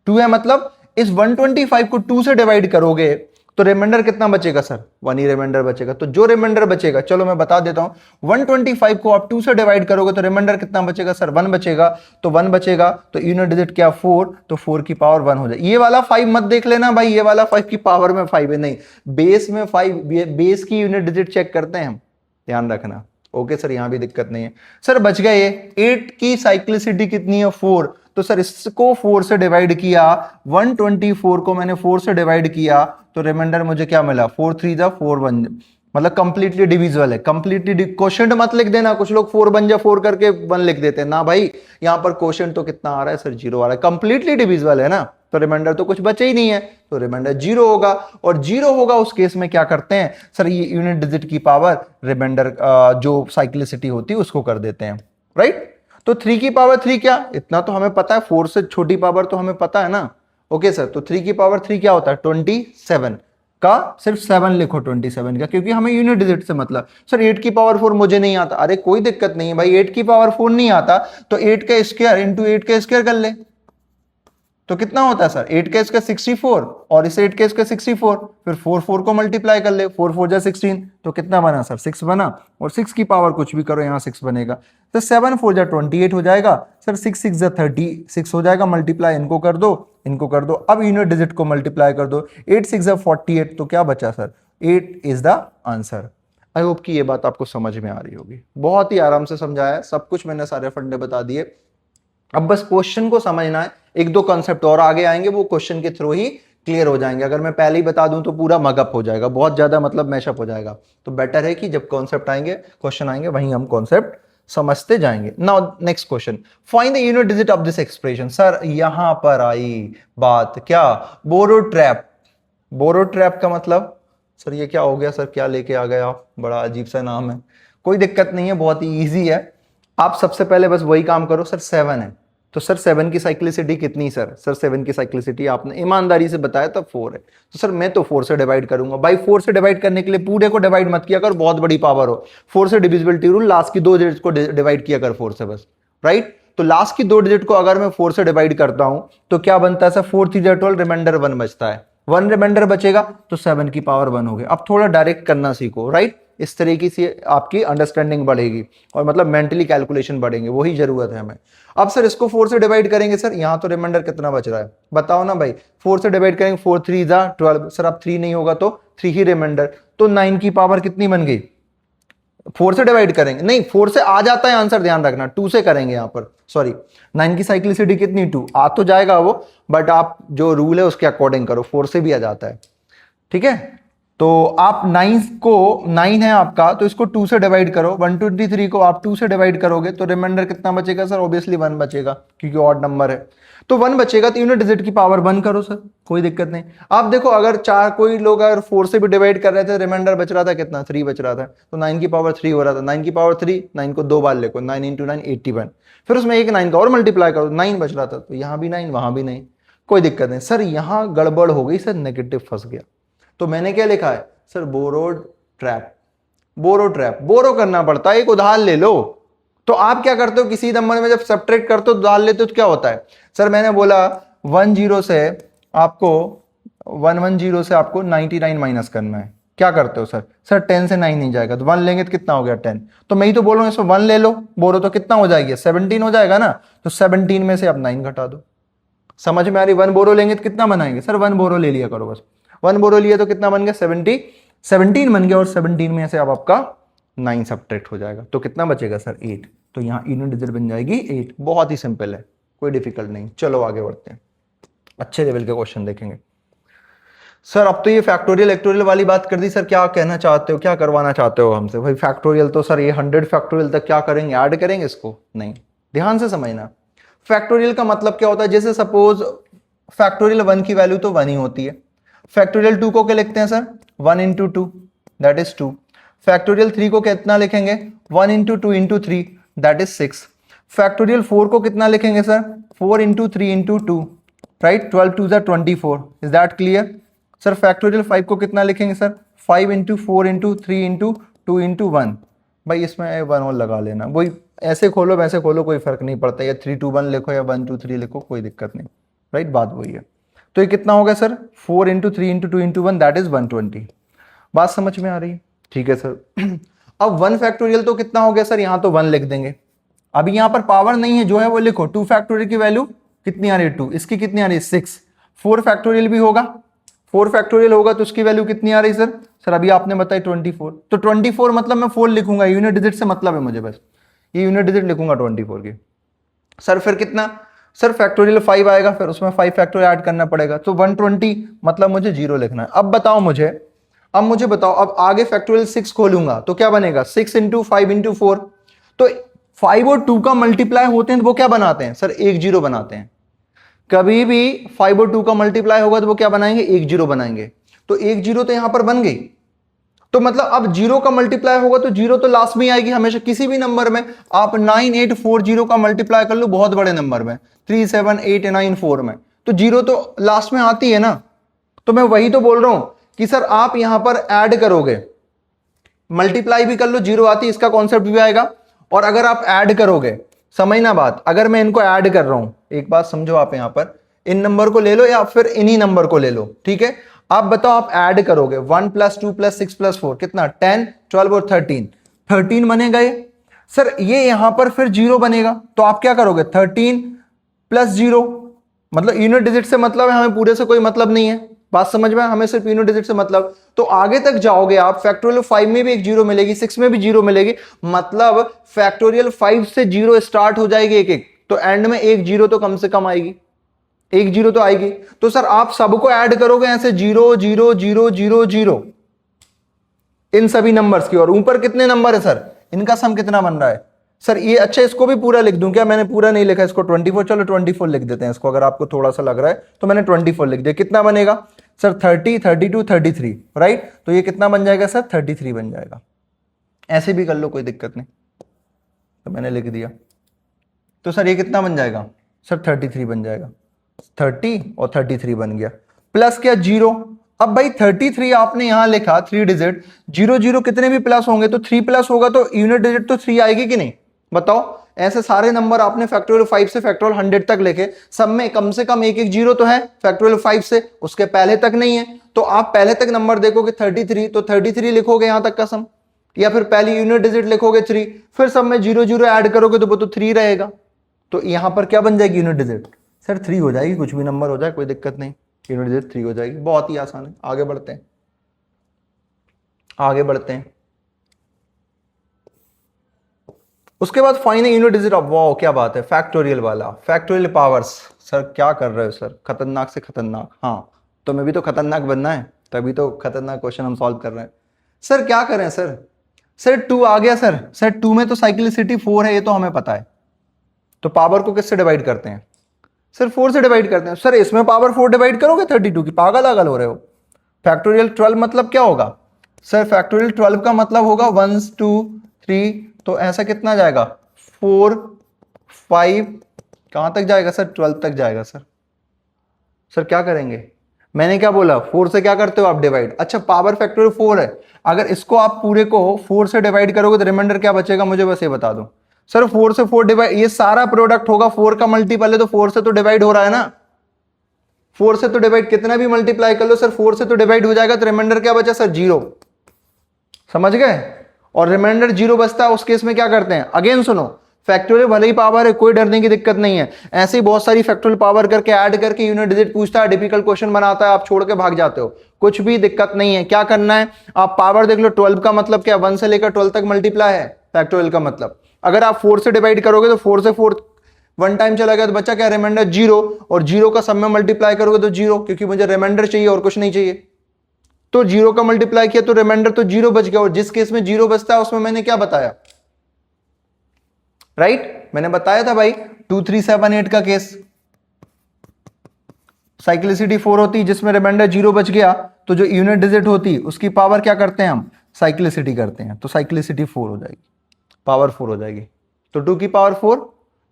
2 है मतलब इस 125 को 2 से डिवाइड करोगे तो रिमाइंडर कितना बचेगा सर? 1 ही रिमाइंडर बचेगा। तो जो रिमाइंडर बचेगा, चलो मैं बता देता हूं, 125 को आप 2 से डिवाइड करोगे तो रिमाइंडर कितना बचेगा सर? 1 बचेगा। तो 1 बचेगा तो यूनिट डिजिट क्या? 4, तो 4 की पावर 1 हो जाए। ये वाला 5 मत देख लेना भाई, ये वाला 5 की पावर में 5 है, नहीं, बेस में 5, बेस की यूनिट डिजिट चेक करते हैं हम, ध्यान रखना। ओके सर, यहां भी दिक्कत नहीं है। सर बच गए ये 8 की साइक्लिसिटी कितनी है? 4, तो सर इसको 4 से डिवाइड किया, 124 को मैंने 4 से डिवाइड किया तो रिमाइंडर मुझे क्या मिला? 4 3 जा 4 1, मतलब कंप्लीटली डिविजिबल है। कंप्लीटली क्वोशिएंट मत लिख देना, कुछ लोग 4 बन जा 4 करके 1 लिख देते हैं ना भाई, यहां पर क्वोशिएंट तो कितना आ रहा है सर? 0 आ रहा है, कंप्लीटली डिविजिबल है ना, तो रिमाइंडर तो कुछ बचे ही नहीं है, तो रिमाइंडर 0 होगा। और 0 होगा उस केस में क्या करते हैं सर? ये यूनिट डिजिट की पावर रिमाइंडर जो साइक्लिसिटी होती है उसको कर देते हैं, राइट? तो 3 की पावर 3 क्या? इतना तो हमें पता है, 4 से छोटी पावर तो हमें पता है ना। ओके सर, तो 3 की पावर 3 क्या होता है? 27 का सिर्फ 7 लिखो 27 का, क्योंकि हमें यूनिट डिजिट से मतलब। सर 8 की पावर 4 मुझे नहीं आता, अरे कोई दिक्कत नहीं है भाई, 8 की पावर 4 नहीं आता तो 8 का स्क्वायर इंटू 8 का स्क्वायर कर ले, तो कितना होता है सर 8 के स्क्वायर 64 और इसे 8 के स्क्वायर 64, फिर 4 को मल्टीप्लाई कर ले, 4 जा 16, तो कितना बना सर 6 बना, और 6 की पावर कुछ भी करो यहाँ 6 बनेगा, तो 7 4 जा 28 हो जाएगा सर, 6 6 जा 36 हो जाएगा, मल्टीप्लाई इनको कर दो, इनको कर दो, अब यूनिट डिजिट को मल्टीप्लाई कर दो, 8 6 जा 48, तो क्या बचा sir 8 is the answer. I hope कि ये बात आपको समझ में आ रही होगी, बहुत ही आराम से समझाया, सब कुछ मैंने सारे फंडे बता दिए, अब बस क्वेश्चन को समझना है, एक दो कॉन्सेप्ट और आगे आएंगे वो क्वेश्चन के थ्रू ही क्लियर हो जाएंगे, अगर मैं पहले ही बता दूं तो पूरा मगअप हो जाएगा, बहुत ज्यादा मतलब मैशअप हो जाएगा, तो बेटर है कि जब कॉन्सेप्ट आएंगे क्वेश्चन आएंगे वहीं हम कॉन्सेप्ट समझते जाएंगे। Now next question, find the unit digit of this expression. Sir यहां पर आई बात क्या, बोरो ट्रैप। बोरो ट्रैप का मतलब सर ये क्या हो गया सर, क्या लेके आ गए आप, बड़ा अजीब सा नाम है, कोई दिक्कत नहीं है, बहुत ही ईजी है, आप सबसे पहले बस वही काम करो। सर 7 है, तो सर 7 की साइक्लिसिटी कितनी सर, सर 7 की साइक्लिसिटी आपने ईमानदारी से बताया तब 4 है, तो सर मैं तो 4 से डिवाइड करूंगा भाई, 4 से डिवाइड करने के लिए पूरे को डिवाइड मत किया कर, बहुत बड़ी पावर हो, 4 से डिविजिबिलिटी रूल, लास्ट की 2 डिजिट को डिवाइड किया कर 4 से बस, राइट। तो लास्ट की 2 डिजिट को अगर मैं 4 से डिवाइड करता हूं तो क्या बनता है सर, 4 3 जा 12, रिमाइंडर 1 बचता है, 1 रिमाइंडर बचेगा तो 7 की पावर 1 हो गई। अब थोड़ा डायरेक्ट करना सीखो, राइट, इस तरीके से आपकी अंडरस्टैंडिंग बढ़ेगी और मतलब मेंटली कैलकुलेशन बढ़ेंगे, वही जरूरत है हमें। अब सर इसको 4 से डिवाइड करेंगे, सर यहां तो रिमाइंडर कितना बच रहा है बताओ ना भाई, 4 से डिवाइड करेंगे, 4 3 जा 12, सर अब 3 नहीं होगा तो 3 ही रिमाइंडर, तो 9 की पावर कितनी बन गई, 4 से डिवाइड करेंगे, नहीं 4 से आ जाता है आंसर, ध्यान रखना 2 से करेंगे यहां पर, सॉरी 9 की साइक्लिसिटी कितनी 2, आ तो जाएगा वो, बट आप जो रूल है उसके अकॉर्डिंग करो, 4 से भी आ जाता है, ठीक है। तो आप 9 को, 9 है आपका तो इसको 2 से डिवाइड करो, 123 को आप 2 से डिवाइड करोगे तो रिमाइंडर कितना बचेगा सर, ऑब्वियसली 1 बचेगा क्योंकि ऑड नंबर है, तो 1 बचेगा, तो यूनिट डिजिट की पावर 1 करो सर, कोई दिक्कत नहीं। आप देखो अगर चार कोई लोग अगर 4 से भी डिवाइड कर रहे थे, रिमाइंडर बच रहा था कितना 3 बच रहा था, तो 9 की पावर 3 हो रहा था, 9 की पावर 3, 9 को 2 बार लिखो, 9 इंटू 9 81, फिर उसमें एक 9 का और मल्टीप्लाई करो, 9 बच रहा था, तो यहां भी 9 वहां भी 9, कोई दिक्कत नहीं। सर यहां गड़बड़ हो गई सर, नेगेटिव फंस गया, तो मैंने क्या लिखा है सर, बोरोड ट्रैप, बोरो ट्रैप, बोरो करना पड़ता है, एक उधार ले लो। तो आप क्या करते हो, किसी नंबर में जब सब्ट्रैक्ट करते हो उधार लेते हो तो क्या होता है सर, मैंने बोला 10 से आपको 110 से आपको 99 माइनस करना है, क्या करते हो सर, सर 10 से 9 नहीं जाएगा, तो 1 लेंगे तो कितना हो गया 10, तो मैं ही तो बोल रहा हूं इसमें 1 ले लो, बोरो तो कितना हो जाएगी 17 हो जाएगा ना, तो 17 में से आप 9 घटा दो, समझ में आ रही, 1 बोरो लेंगे तो कितना बनाएंगे सर, 1 बोरो ले लिया करो बस, 1 बोरो लिया तो कितना बन गया 17 बन गया, और 17 में से अब आपका 9 सब्ट्रैक्ट हो जाएगा, तो कितना बचेगा सर 8, तो यहां यूनिट डिजिट बन जाएगी 8, बहुत ही सिंपल है, कोई डिफिकल्ट नहीं। चलो आगे बढ़ते हैं, अच्छे लेवल के क्वेश्चन देखेंगे। सर अब तो ये फैक्टोरियल एक्टोरियल वाली बात कर दी, सर क्या कहना चाहते हो, क्या करवाना चाहते हो हमसे भाई, फैक्टोरियल तो सर ये 100 फैक्टोरियल तक क्या करेंगे, ऐड करेंगे इसको, नहीं, ध्यान से समझना। फैक्टोरियल का मतलब क्या होता है, जैसे सपोज फैक्टोरियल 1 की वैल्यू तो 1 ही होती है, फैक्टोरियल 2 को क्या लिखते हैं sir, 1 into 2 that is 2, factorial 3 को कितना लिखेंगे 1 into 2 into 3 that is 6, factorial 4 को कितना लिखेंगे सर 4 इंटू 3 इंटू 2, राइट, 12 2 जा 24, is that clear. Sir factorial 5 को कितना लिखेंगे sir 5 into 4 into 3 into 2 into 1, भाई इसमें 1 और लगा लेना, वही ऐसे खोलो वैसे खोलो कोई फर्क नहीं पड़ता, या 3 2 1 लिखो या 1 2 3 लिखो, कोई दिक्कत नहीं, राइट, बात वही है। तो ये कितना होगा sir 4 into 3 into 2 into 1 that is 120, बात समझ में आ रही है, ठीक है सर। अब 1 फैक्टोरियल तो कितना हो गया सर, यहां तो 1 लिख देंगे, अभी यहां पर पावर नहीं है, जो है वो लिखो, 2 फैक्टोरियल की वैल्यू कितनी आ रही है 2, इसकी कितनी आ रही है 6, 4 फैक्टोरियल भी होगा, 4 फैक्टोरियल होगा तो उसकी वैल्यू कितनी आ रही है सर अभी आपने बताई 24, तो 24 मतलब मैं 4 लिखूंगा, यूनिट डिजिट से मतलब है मुझे, बस ये यूनिट डिजिट लिखूंगा 24 की। सर फिर कितना सर फैक्टोरियल 5 आएगा, फिर उसमें 5 फैक्टोरियल ऐड करना पड़ेगा, तो 120 मतलब मुझे 0 लिखना है। अब बताओ मुझे, अब मुझे बताओ, अब आगे फैक्टोरियल 6 खोलूंगा तो क्या बनेगा 6 इंटू 5 इंटू 4, तो 5 और 2 का मल्टीप्लाई होते हैं तो वो क्या बनाते हैं सर 1 0 बनाते हैं, कभी भी 5 और 2 का मल्टीप्लाई होगा तो वो क्या बनाएंगे 1 0 बनाएंगे, तो 1 0 तो यहां पर बन गई, तो मतलब अब 0 का मल्टीप्लाई होगा तो 0 तो लास्ट में आएगी हमेशा, किसी भी नंबर में आप 9840 का मल्टीप्लाई कर लो बहुत बड़े नंबर में 37894 में, तो 0 तो लास्ट में आती है ना, तो मैं वही तो बोल रहा हूं कि सर आप यहां पर ऐड करोगे, मल्टीप्लाई भी कर लो 0 आती, इसका कॉन्सेप्ट भी आएगा, और अगर आप ऐड करोगे, समझना बात, अगर मैं इनको ऐड कर रहा हूं, एक बात समझो आप यहां पर, इन नंबर को ले लो या फिर इन्हीं नंबर को ले लो, ठीक है। आप बताओ, आप ऐड करोगे 1 + 2 + 6 + 4 कितना, 10, 12 और 13 बनेगा ये। सर ये यहां पर फिर 0 बनेगा, तो आप क्या करोगे, 13 + 0, मतलब यूनिट डिजिट से मतलब है, हमें पूरे से कोई मतलब नहीं है, बात समझ में, हमें सिर्फ यूनिट डिजिट से मतलब। तो आगे तक जाओगे आप, फैक्टोरियल 5 में भी एक 0 मिलेगी, 6 में भी 0 मिलेगी, मतलब फैक्टोरियल 5 से 0 स्टार्ट हो जाएगी एक एक, तो एंड में एक 0 तो कम से कम आएगी, एक 0 तो आएगी। तो सर आप सबको ऐड करोगे ऐसे 0 0 0 0 0 इन सभी नंबर्स की, और ऊपर कितने नंबर है सर, इनका सम कितना बन रहा है सर ये। अच्छा इसको भी पूरा लिख दूं क्या, मैंने पूरा नहीं लिखा इसको, 24, चलो 24 लिख देते हैं इसको, अगर आपको थोड़ा सा लग रहा है तो मैंने 24 लिख दिया। कितना बनेगा सर, 30, 32, 33, राइट। तो ये कितना बन जाएगा सर, 33 बन जाएगा। ऐसे भी कर लो, कोई दिक्कत नहीं, तो मैंने लिख दिया। तो सर ये कितना बन जाएगा सर, 33 बन जाएगा, 30 और 33 बन गया, प्लस क्या 0। अब भाई 33 आपने यहां लिखा 3 डिजिट, 0 0 कितने भी प्लस होंगे तो 3 प्लस होगा, तो यूनिट डिजिट तो 3 आएगी कि नहीं, बताओ। ऐसे सारे नंबर आपने फैक्टोरियल 5 से फैक्टोरियल 100 तक लिखे, सब में कम से कम एक एक 0 तो है फैक्टोरियल 5 से, उसके पहले तक नहीं है। तो आप पहले तक नंबर देखोगे 33, तो 33 लिखोगे यहां तक का सम, या फिर पहली यूनिट डिजिट लिखोगे 3, फिर सब में 0 0 ऐड करोगे तो वो तो 3 रहेगा। तो यहां पर क्या बन जाएगी यूनिट डिजिट सर, 3 हो जाएगी, कुछ भी नंबर हो जाए कोई दिक्कत नहीं, यूनिट डिजिट 3 हो जाएगी। बहुत ही आसान है, आगे बढ़ते हैं, आगे बढ़ते हैं। उसके बाद final unit digit of, wow क्या बात है, फैक्टोरियल वाला, फैक्टोरियल पावर्स। सर क्या कर रहे हो सर, खतरनाक से खतरनाक। हाँ तो मैं भी तो खतरनाक बनना है, तभी तो खतरनाक क्वेश्चन हम सॉल्व कर रहे हैं। सर क्या करें सर, सर 2 आ गया सर, सर 2 में तो साइक्लिसिटी 4 है, ये तो हमें पता है, तो पावर को किससे डिवाइड करते हैं सर, 4 से डिवाइड करते हैं। सर इसमें पावर 4 डिवाइड करोगे 32 की, पागल आगल हो रहे हो। फैक्टोरियल 12 मतलब क्या होगा सर, फैक्टोरियल 12 का मतलब होगा 1 2 3, तो ऐसा कितना जाएगा 4 5, कहां तक जाएगा सर, 12 तक जाएगा सर। सर क्या करेंगे, मैंने क्या बोला, 4 से क्या करते हो आप डिवाइड। अच्छा पावर फैक्टोरियल 4 है, अगर इसको आप पूरे को 4 से डिवाइड करोगे तो रिमाइंडर क्या बचेगा, मुझे बस ये बता दो सर। 4 से 4 डिवाइड, ये सारा प्रोडक्ट होगा 4 का मल्टीपल है, तो 4 से तो डिवाइड हो रहा है ना, 4 से तो डिवाइड, कितना भी मल्टीप्लाई कर लो सर 4 से तो डिवाइड हो जाएगा, तो रिमाइंडर क्या बचा सर 0, समझ गए। और रिमाइंडर 0 बचता है, उस केस में क्या करते हैं, अगेन सुनो, फैक्टोरियल भले ही पावर है, कोई डरने की दिक्कत नहीं है, ऐसे ही बहुत सारी फैक्टोरियल पावर करके ऐड करके यूनिट डिजिट पूछता है, डिफिकल्ट क्वेश्चन बनाता है, आप छोड़ के भाग जाते हो, कुछ भी दिक्कत नहीं है। क्या करना है, आप पावर देख लो, 12 का मतलब क्या, 1 से लेकर 12 तक मल्टीप्लाई है फैक्टोरियल का मतलब। अगर आप 4 से डिवाइड करोगे तो 4 से 4 1 टाइम चला गया, तो बच्चा क्या, रिमाइंडर 0, और 0 का सब में मल्टीप्लाई करोगे तो 0, क्योंकि मुझे रिमाइंडर चाहिए और कुछ नहीं चाहिए। तो 0 का मल्टीप्लाई किया तो रिमाइंडर तो 0 बच गया, और जिस केस में 0 बचता है उसमें मैंने क्या बताया, राइट मैंने बताया था भाई 2 3 7 8 का केस, साइक्लिसिटी 4 होती, जिसमें रिमाइंडर 0 बच गया, तो जो यूनिट डिजिट होती उसकी पावर क्या करते हैं हम, साइक्लिसिटी करते हैं, तो साइक्लिसिटी 4 हो जाएगी, पावर 4 हो जाएगी। तो 2 की पावर 4,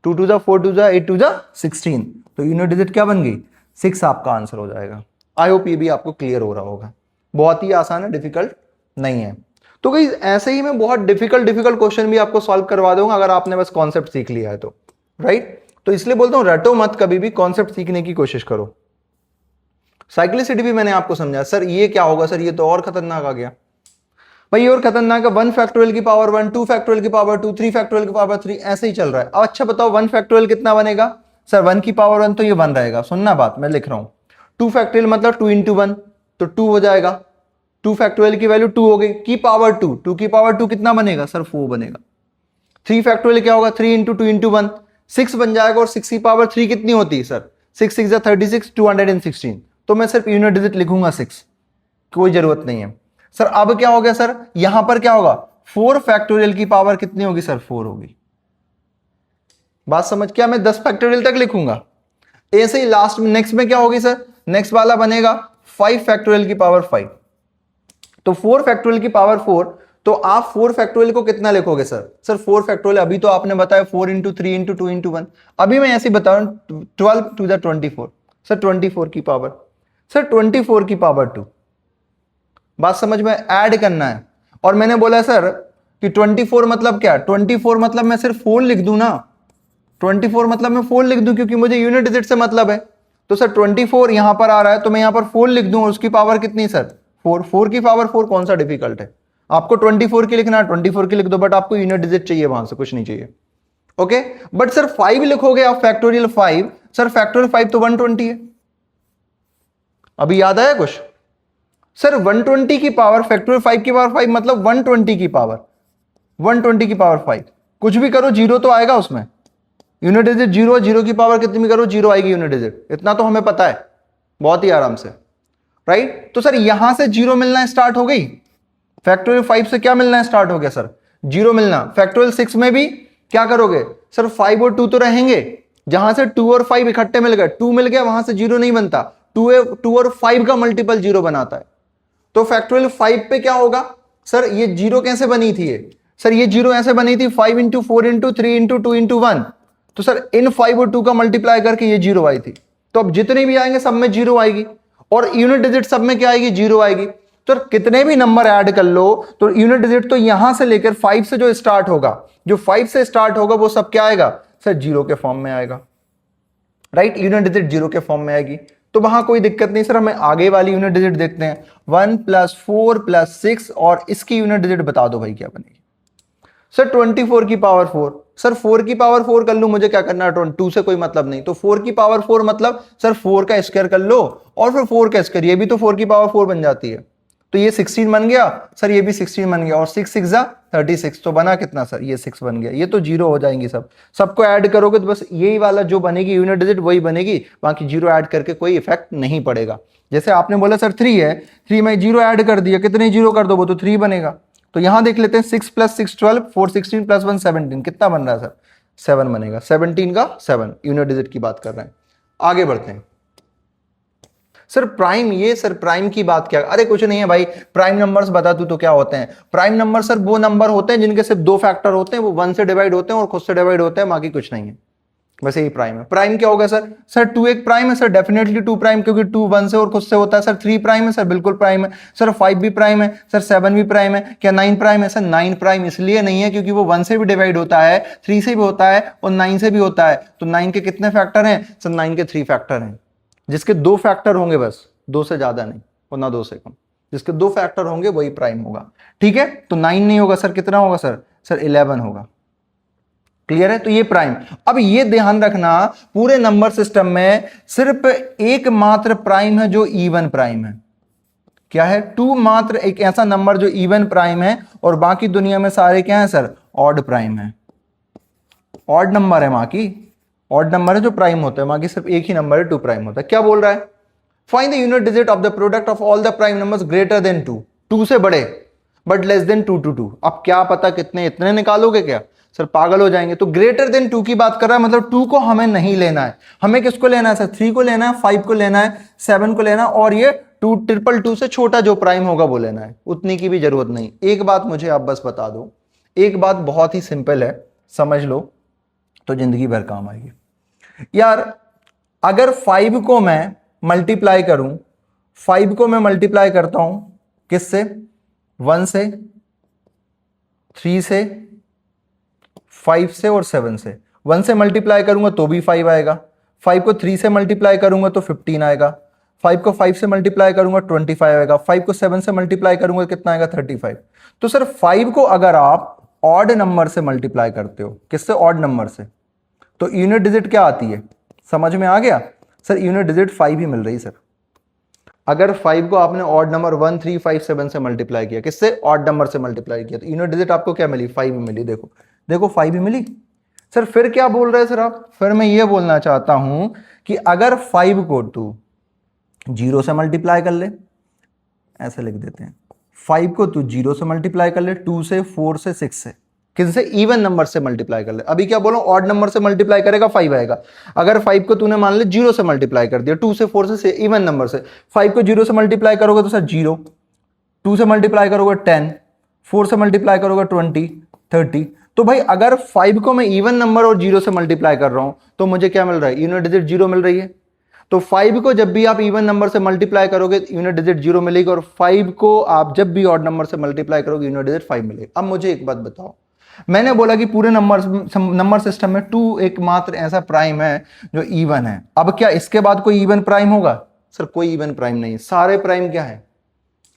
2 2 जा 4 2 जा 8 2 जा 16, तो यूनिट डिजिट क्या बन गई 6, आपका आंसर हो जाएगा। आई होप ये भी आपको क्लियर हो रहा होगा, बहुत ही आसान है, डिफिकल्ट नहीं है। तो गाइस ऐसे ही मैं बहुत डिफिकल्ट क्वेश्चन भी आपको सॉल्व करवा दूंगा, अगर आपने बस कॉन्सेप्ट सीख लिया है तो, राइट। तो इसलिए बोलता हूं रटो मत, कभी भी कॉन्सेप्ट सीखने की कोशिश करो। साइक्लिसिटी भी मैंने आपको समझा, सर ये क्या होगा सर, ये तो और खतरनाक आ गया भाई, ये और खतरनाक है, 1 फैक्टोरियल की पावर 1, 2 फैक्टोरियल की पावर 2, 3 फैक्टोरियल की पावर 3, ऐसे ही चल रहा है। अब अच्छा बताओ 1 फैक्टोरियल कितना बनेगा सर, 1 की पावर 1 तो ये 1 रहेगा, सुनना बात मैं लिख रहा हूं। 2 फैक्टोरियल मतलब 2 × 1, तो 2 हो जाएगा, 2 फैक्टोरियल की वैल्यू 2 हो गई, की पावर 2, 2 की पावर 2 कितना बनेगा सर 4 बनेगा। 3 फैक्टोरियल क्या होगा, 3 × 2 × 1, 6 बन जाएगा, और 6 की पावर 3 कितनी होती है सर, 6 6 36, 216, तो मैं सिर्फ यूनिट डिजिट लिखूंगा 6, कोई जरूरत नहीं है सर। अब क्या हो गया सर, यहां पर क्या होगा, 4 फैक्टोरियल की पावर कितनी होगी सर, 4 होगी, बात समझ, क्या मैं 10 फैक्टोरियल तक लिखूंगा, ऐसे ही लास्ट में नेक्स्ट में क्या होगी सर, नेक्स्ट वाला बनेगा 5 फैक्टोरियल की पावर 5, तो 4 फैक्टोरियल की पावर 4, तो आप 4 फैक्टोरियल को कितना लिखोगे सर, सर 4 फैक्टोरियल अभी तो आपने बताया 4 × 3 × 2 × 1, अभी मैं ऐसे बता रहा हूं 12 2 जा 24, सर 24 की पावर, सर 24 की पावर 2, बात समझ में, ऐड करना है। और मैंने बोला सर कि 24 मतलब क्या, 24 मतलब मैं सिर्फ 4 लिख दूं ना, 24 मतलब मैं 4 लिख दूं, क्योंकि मुझे यूनिट डिजिट से मतलब है, तो सर 24 यहां पर आ रहा है, तो मैं यहां पर 4 लिख दूं और उसकी पावर कितनी सर 4, 4 की पावर 4 कौन सा डिफिकल्ट है? आपको 24 की लिखना है 24 की लिख दो, बट आपको यूनिट डिजिट चाहिए, वहां से कुछ नहीं चाहिए। ओके, बट सर 5 लिखोगे आप फैक्टोरियल 5, सर फैक्टोरियल 5 तो 120 है। अभी याद आया कुछ? सर 120 की पावर फैक्टोरियल 5 की पावर 5 मतलब 120 की पावर 120 की पावर 5, कुछ भी करो जीरो तो आएगा उसमें। यूनिट डिजिट जीरो, जीरो की पावर कितनी भी करो जीरो आएगी यूनिट डिजिट, इतना तो हमें पता है बहुत ही आराम से, राइट? तो सर यहां से जीरो मिलना स्टार्ट हो गई, फैक्टोरियल 5 से क्या मिलना स्टार्ट हो गया सर? जीरो मिलना। फैक्टोरियल 6 में भी क्या करोगे सर? 5 और 2 तो रहेंगे, जहां से 2 और 5 इकट्ठे मिल गए, 2 मिल गया, वहां से जीरो नहीं बनता, 2 और 5 का मल्टीपल जीरो बनाता है। तो फैक्टोरियल 5 पे क्या होगा सर? ये जीरो कैसे बनी थी ये? सर ये जीरो ऐसे बनी थी 5 इंटू 4 इंटू 3 इंटू 2 इंटू 1, तो सर इन 5 और 2 का मल्टीप्लाई करके ये जीरो आई थी। तो अब जितने भी आएंगे सब में जीरो आएगी, और यूनिट डिजिट सब में क्या आएगी? जीरो आएगी। तो कितने भी नंबर ऐड कर लो तो यूनिट डिजिट तो यहां से लेकर 5 से जो स्टार्ट होगा, जो 5 से स्टार्ट होगा वो सब क्या आएगा सर? जीरो के फॉर्म में आएगा, राइट? यूनिट डिजिट जीरो के फॉर्म में आएगी, तो वहां कोई दिक्कत नहीं। सर हमें आगे वाली यूनिट डिजिट देखते हैं, 1 + 4 + 6, और इसकी यूनिट डिजिट बता दो भाई क्या बनेगी? सर 24 की पावर 4, सर 4 की पावर 4 कर लूं, मुझे क्या करना है? 2 से कोई मतलब नहीं, तो 4 की पावर 4 मतलब सर 4 का स्क्वायर कर लो, और फिर 4 का स्क्वायर, ये भी तो 4 की पावर 4 बन जाती है, तो ये 16 बन गया सर, ये भी 16 बन गया, और 6 6 जा 36, तो बना कितना सर? ये 6 बन गया। ये तो जीरो हो जाएंगी सब, सबको ऐड करोगे तो बस यही वाला जो बनेगी यूनिट डिजिट वही बनेगी, बाकी जीरो ऐड करके कोई इफेक्ट नहीं पड़ेगा। जैसे आपने बोला सर 3 है, 3 में जीरो ऐड कर दिया, कितने जीरो कर दो वो तो 3 बनेगा। तो यहां देख लेते हैं, 6 + 6 12, 4 16 + 1 17, कितना बन रहा है सर? 7 बनेगा, 17 का 7 यूनिट डिजिट की बात कर रहे हैं। आगे बढ़ते हैं सर प्राइम, ये सर प्राइम की बात क्या? अरे कुछ नहीं है भाई, प्राइम नंबर्स बता तू तो क्या होते हैं? प्राइम नंबर सर वो नंबर होते हैं जिनके सिर्फ 2 फैक्टर होते हैं, वो 1 से डिवाइड होते हैं और खुद से डिवाइड होते हैं, बाकी कुछ नहीं है, वैसे ही प्राइम है। प्राइम क्या होगा सर? सर 2 एक प्राइम है सर, डेफिनेटली 2 प्राइम, क्योंकि 2 1 से और खुद से होता है। सर 3 प्राइम है सर, बिल्कुल प्राइम है। सर 5 भी प्राइम है सर, 7 भी प्राइम है। क्या 9 प्राइम है सर? 9 प्राइम इसलिए नहीं है क्योंकि वो 1 से भी डिवाइड होता है, 3 से भी होता है और 9 से भी होता है। तो 9 के कितने फैक्टर हैं सर? 9 के 3 फैक्टर हैं, जिसके 2 फैक्टर होंगे बस, 2 से ज्यादा नहीं और ना 2 से कम, जिसके 2 फैक्टर होंगे वही प्राइम होगा, ठीक है? तो 9 नहीं होगा सर, कितना होगा सर? सर 11 होगा। क्लियर है? तो ये प्राइम। अब ये ध्यान रखना, पूरे नंबर सिस्टम में सिर्फ एकमात्र प्राइम है जो इवन प्राइम है। क्या है? 2 मात्र एक ऐसा नंबर जो इवन प्राइम है, और बाकी दुनिया में सारे क्या है सर? ऑड प्राइम है, ऑड नंबर है, बाकी ऑड नंबर है जो प्राइम होता है, बाकी सिर्फ एक ही नंबर है 2 प्राइम होता है। क्या बोल रहा है? Find the unit digit of the product of all the prime numbers greater than 2, 2 से बड़े बट लेस देन 2 to 2। अब क्या पता कितने, इतने निकालोगे क्या सर? पागल हो जाएंगे। तो ग्रेटर देन 2 की बात कर रहा है, मतलब 2 को हमें नहीं लेना है, हमें किसको लेना है सर? 3 को लेना है, 5 को लेना है, 7 को लेना है, और ये 2 2 से छोटा जो प्राइम होगा वो लेना है। उतनी की भी जरूरत नहीं। एक बात मुझे आप बस बता दो, एक बात बहुत ही सिंपल है, समझ लो तो जिंदगी भर काम आएगी यार। अगर 5 को मैं मल्टीप्लाई करूं, 5 को मैं मल्टीप्लाई करता हूं किससे? 1 से, 3 से, 5 से और 7 से। 1 से मल्टीप्लाई करूंगा तो भी 5 आएगा, 5 को 3 से मल्टीप्लाई करूंगा तो 15 आएगा, 5 को 5 से मल्टीप्लाई करूंगा 25 आएगा, 5 को 7 से मल्टीप्लाई करूंगा कितना आएगा? 35। तो सर 5 को अगर आप ऑड नंबर से मल्टीप्लाई करते हो, किससे? ऑड नंबर से, तो यूनिट डिजिट क्या आती है? समझ में आ गया सर? यूनिट डिजिट 5 ही मिल रही सर। अगर 5 को आपने ऑड नंबर 1 3 5 7 से मल्टीप्लाई किया, किससे? ऑड नंबर से मल्टीप्लाई किया, तो यूनिट डिजिट आपको क्या मिली? 5 ही मिली। देखो देखो 5 ही मिली सर। फिर क्या बोल रहे हैं सर आप? फिर मैं ये बोलना चाहता हूं कि अगर 5 को तू 0 से मल्टीप्लाई कर ले, ऐसे लिख देते हैं, 5 को तू 0 से मल्टीप्लाई कर ले, 2 से, 4 से, 6 से, किससे? इवन नंबर से मल्टीप्लाई कर ले। अभी क्या बोलो? ऑड नंबर से मल्टीप्लाई करेगा 5 आएगा। अगर 5 को तूने मान ले 0 से मल्टीप्लाई कर दिया, 2 से, 4 से, इवन नंबर से, 5 को 0 से मल्टीप्लाई करोगे तो सर 0, 2 से मल्टीप्लाई करोगे 10, 4 से मल्टीप्लाई करोगे 20, 30। तो भाई अगर 5 को मैं इवन नंबर और 0 से मल्टीप्लाई कर रहा हूं तो मुझे क्या मिल रहा है? यूनिट डिजिट 0 मिल रही है। तो 5 को जब भी आप इवन नंबर से मल्टीप्लाई करोगे यूनिट डिजिट 0 मिलेगी, और 5 को आप जब भी ऑड नंबर से मल्टीप्लाई करोगे यूनिट डिजिट 5 मिलेगी। अब मुझे एक बात बताओ, मैंने बोला कि पूरे नंबर सिस्टम में 2 एकमात्र ऐसा प्राइम है जो इवन है। अब क्या इसके बाद कोई इवन प्राइम होगा? सर कोई इवन प्राइम नहीं है, सारे प्राइम क्या है?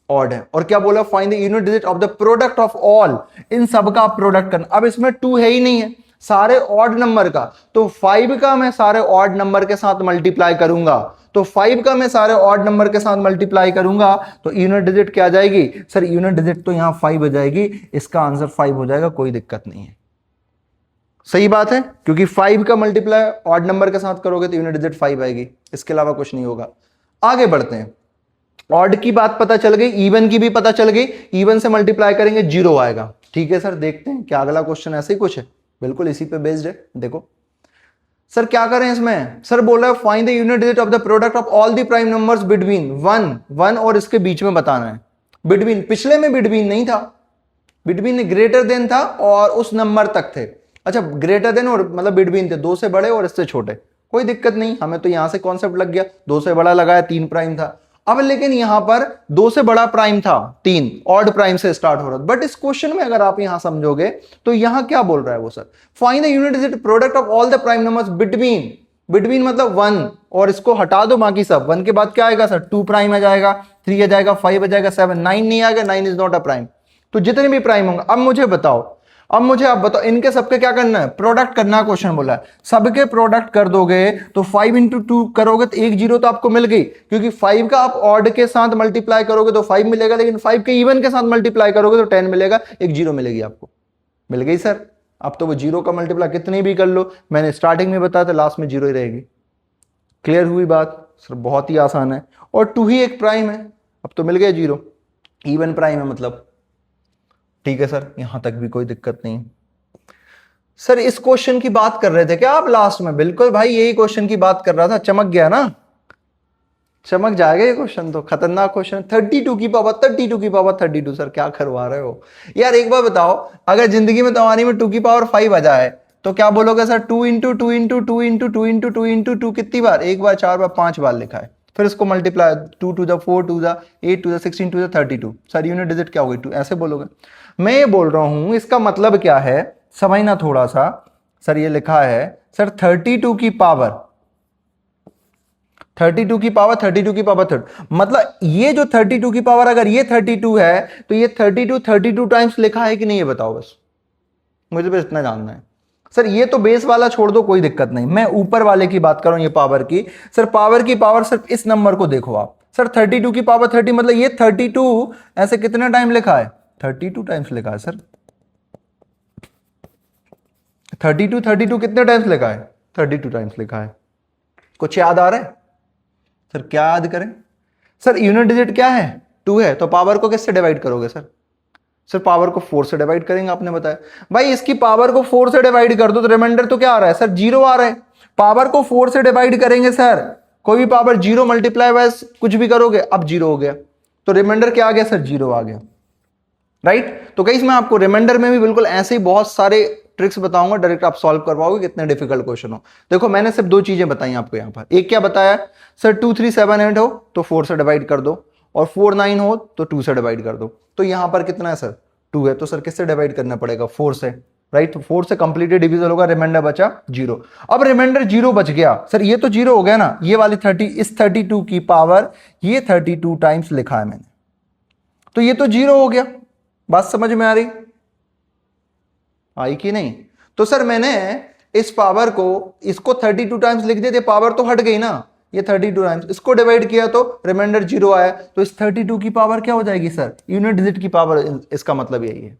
ऑड है। और क्या बोला? Find the unit digit of the product of all, इन सब का प्रोडक्ट करना। अब इसमें 2 है ही नहीं है, सारे ऑड नंबर का, तो 5 का मैं सारे ऑड नंबर के साथ मल्टीप्लाई करूंगा, तो 5 का मैं सारे ऑड नंबर के साथ मल्टीप्लाई करूंगा तो यूनिट डिजिट क्या आ जाएगी? सर यूनिट डिजिट तो यहां 5 हो जाएगी, इसका आंसर 5 हो जाएगा, कोई दिक्कत नहीं है। सही बात है, क्योंकि 5 का मल्टीप्लाई ऑड नंबर के साथ करोगे तो यूनिट डिजिट 5 आएगी, इसके अलावा कुछ नहीं होगा। आगे बढ़ते हैं। ऑड की बात पता चल गई, इवन की भी पता चल गई। इवन से मल्टीप्लाई करेंगे 0 आएगा। ठीक है सर, देखते हैं क्या अगला क्वेश्चन ऐसे ही कुछ है, बिल्कुल इसी पे बेस्ड है। देखो सर क्या करें इसमें? सर बोल रहा है find the unit digit of the product of all the prime numbers between 1 और इसके बीच में बताना है। बिटवीन, पिछले में बिटवीन नहीं था, बिटवीन ग्रेटर देन था और उस नंबर तक थे। अच्छा, ग्रेटर देन और मतलब बिटवीन थे, 2 से बड़े और इससे छोटे, कोई दिक्कत नहीं, हमें तो यहां से कॉन्सेप्ट लग गया। 2 से बड़ा लगाया, 3 प्राइम था। अब लेकिन यहां पर 2 से बड़ा प्राइम था 3, ऑड प्राइम से स्टार्ट हो रहा था। बट इस क्वेश्चन में अगर आप यहां समझोगे तो यहां क्या बोल रहा है वो? Sir find the unit digit product of all the prime numbers between, between मतलब 1 और इसको हटा दो बाकी सब। 1 के बाद क्या आएगा सर? 2 प्राइम आ जाएगा, 3 आ जाएगा, 5 आ जाएगा, 7, 9 नहीं आएगा, 9 इज नॉट अ प्राइम। तो जितने भी प्राइम होंगे, अब मुझे आप बताओ इनके सबके क्या करना है? प्रोडक्ट करना क्वेश्चन बोला है। सबके प्रोडक्ट कर दोगे तो 5 इंटू 2 करोगे तो 1 0 तो आपको मिल गई, क्योंकि 5 का आप ऑड के साथ मल्टीप्लाई करोगे तो 5 मिलेगा, लेकिन 5 के इवन के साथ मल्टीप्लाई करोगे तो 10 मिलेगा, 1 0 मिलेगी आपको। मिल गई सर। अब तो वो 0 का मल्टीप्लाई कितनी भी कर लो, मैंने स्टार्टिंग में बताया था, लास्ट में 0 ही रहेगी। क्लियर हुई बात? सर बहुत ही आसान है, और 2 ही एक प्राइम है, अब तो मिल गया 0, इवन प्राइम है मतलब। ठीक है सर, यहां तक भी कोई दिक्कत नहीं। सर इस क्वेश्चन की बात कर रहे थे क्या आप लास्ट में? बिल्कुल भाई, यही क्वेश्चन की बात कर रहा था। चमक गया ना? चमक जाएगा ये क्वेश्चन, तो खतरनाक क्वेश्चन। 32 की पावर 32 की पावर 32। सर क्या करवा रहे हो यार? एक बार बताओ, अगर जिंदगी में तुम्हारी में 2 की पावर 5 आ जाए तो क्या बोलोगे sir? 2 into 2 into 2 into 2 into 2 into 2 कितनी बार? 1 बार, 4 बार, 5 बार लिखा है। फिर इसको multiply, 2 to the 4 to the 8 to the 16 to the 32। Sir unit digit क्या होगी? 2, ऐसे बोलोगे। मैं ये बोल रहा हूं इसका मतलब क्या है, समझना थोड़ा सा। सर ये लिखा है सर 32 की पावर 32 की पावर 32 की पावर 3, मतलब ये जो 32 की पावर, अगर ये 32 है तो ये 32 टाइम्स लिखा है कि नहीं, ये बताओ बस, मुझे बस इतना जानना है। सर ये तो बेस वाला छोड़ दो, कोई दिक्कत नहीं, मैं ऊपर वाले की बात कर रहा हूं, ये पावर की। सर पावर की पावर सिर्फ इस नंबर को देखो आप। सर 32 की पावर 30, मतलब ये 32 ऐसे कितने टाइम लिखा है? 32 टाइम्स लिखा है सर। 32 कितने टाइम्स लिखा है? 32 टाइम्स लिखा है। कुछ याद आ रहा है? सर क्या याद करें? सर यूनिट डिजिट क्या है? 2 है, तो पावर को किससे डिवाइड करोगे सर? सर पावर को 4 से डिवाइड करेंगे, आपने बताया। भाई इसकी पावर को 4 से डिवाइड कर दो तो रिमाइंडर तो क्या आ रहा है सर? 0 आ रहा है। पावर को 4 से डिवाइड करेंगे सर, कोई भी पावर 0 मल्टीप्लाई बाय कुछ भी करोगे, अब 0 हो गया, तो रिमाइंडर क्या आ गया सर? 0 आ गया, राइट। तो गाइस मैं आपको रिमाइंडर में भी बिल्कुल ऐसे ही बहुत सारे ट्रिक्स बताऊंगा, डायरेक्ट आप सॉल्व कर पाओगे, कितने डिफिकल्ट क्वेश्चन हो। देखो मैंने सिर्फ 2 चीजें बताई आपको यहां पर। एक क्या बताया सर? 2 3 7 8 हो तो 4 से डिवाइड कर दो, और 4 9 हो तो 2 से डिवाइड कर दो। तो यहां पर कितना है सर? 2 है, तो सर किससे डिवाइड करना पड़ेगा? 4 से, राइट। तो 4 से कंप्लीटेड डिविजन होगा, रिमाइंडर बचा 0। अब रिमाइंडर 0 बच गया सर, ये तो 0 हो गया ना, ये वाली 30, इस 32 की पावर ये 32 टाइम्स लिखा है मैंने, तो ये तो 0 हो गया। बात समझ में आ रही? आई कि नहीं? तो सर मैंने इस पावर को, इसको 32 टाइम्स लिख दिया, पावर तो हट गई ना, ये 32 टाइम्स, इसको डिवाइड किया तो रिमाइंडर 0 आया, तो इस 32 की पावर क्या हो जाएगी सर? यूनिट डिजिट की पावर, इसका मतलब यही है।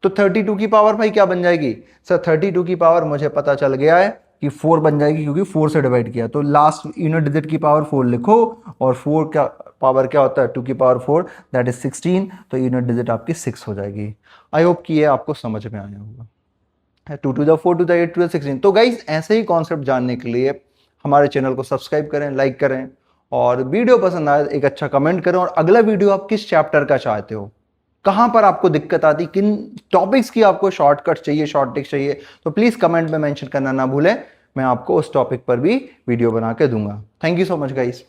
तो 32 की पावर भाई क्या बन जाएगी सर? 32 की पावर मुझे पता चल गया है कि 4 बन जाएगी, क्योंकि 4 से डिवाइड किया, तो लास्ट यूनिट डिजिट की पावर 4 लिखो, और 4 का पावर क्या होता है? 2 की पावर 4, दैट इज 16, तो यूनिट डिजिट आपकी 6 हो जाएगी। आई होप कि ये आपको समझ में आया होगा। 2 to the 4 to the 8 to the 16। तो गाइज ऐसे ही कॉन्सेप्ट जानने के लिए हमारे चैनल को सब्सक्राइब करें, लाइक करें, और वीडियो पसंद आए एक अच्छा कमेंट करें, और अगला वीडियो आप किस चैप्टर का चाहते हो, कहां पर आपको दिक्कत आती, किन टॉपिक्स की आपको शॉर्टकट चाहिए, शॉर्ट टिक्स चाहिए, तो प्लीज कमेंट में मेंशन करना ना भूलें, मैं आपको उस टॉपिक पर भी वीडियो बना के दूंगा। Thank you so much guys.